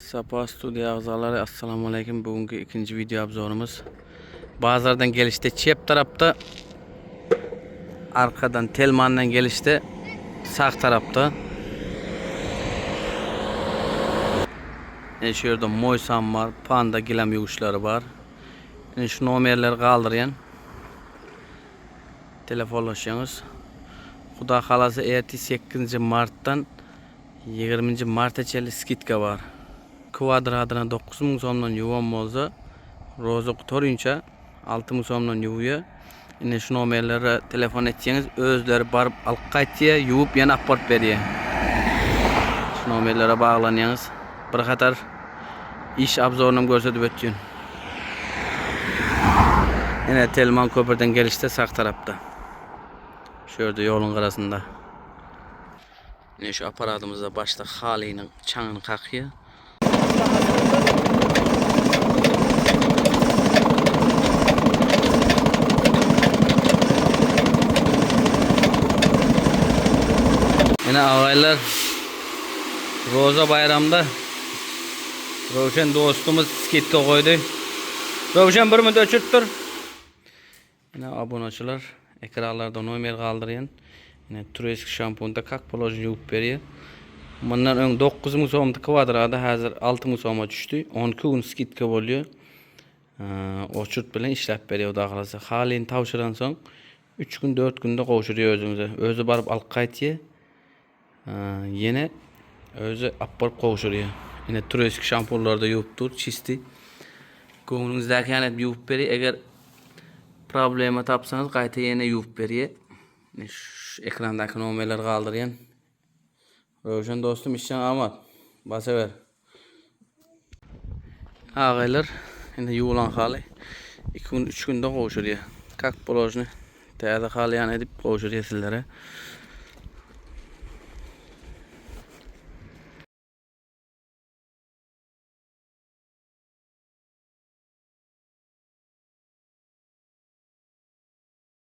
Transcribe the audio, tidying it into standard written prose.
Sapa Studio ağzaları, assalamu alaikum. Bugünkü ikinci video obzorumuz. Bazardan gelişte çep tarafta, arkadan Telman'dan gelişte sağ tarafta. Şurada Moysam var, Panda gilam yuguşları var. Şu numarları kaldırın. Telefonlaşıyorsunuz. Xudo xolasa erti 8 martdan 20 martgacha skitka var. Kvadratına 9.000 so'mdan yuvan bolsa, roza qutorincha 6.000 so'mdan yuvuyor. Yine şu numarlara telefon etseniz özleri barıp alıp qaytıyor, yuvup yana apart veriyor. Şu numarlara bağlanıyorsunuz. Bir qatar iş obzorunu ko'rsatib o'tgan. Yine Telman köprüden gelişte sağ tarafta. Şurada yolun arasında. Yine şu aparatımızda başta halinin çanını kakıyor. Yine ağaylar Roza bayramda Rovşan dostumuz skitka koydu. Rovşan bir müddet öçürttür. Yine abonaçılar ekranlarda numara kaldırın. Yine Turesk şampuanda kak polojun yuvup veriyor. Bundan ön 9.000 so'mda kvadrada hazır 6.000 so'ma düştü. 12 gün skitka oluyor. Oçurt bilen işlep veriyor da qalasa. Halini tavşıran soň 3 gün 4 günde qoşuruyor özüňize. Özü barıp alıp qaytıyor. Yine özü apparıp qoşuruyor. Yine Turesk şampuanlarda yuvup dur, çisti. Koňuňyňyzdäki ýanet yuvup beri, eger problema tapsanız qayta yine yuvup beriyor. Şu ekrandaki numaraları kaldırın. Rovşan dostum işten amat. Basa ver. Ağaylar yine yuvulan hali 2 gün 3 günde qoşuruyor. Kak polojunu täze halayan edip qoşuruyor sizlere.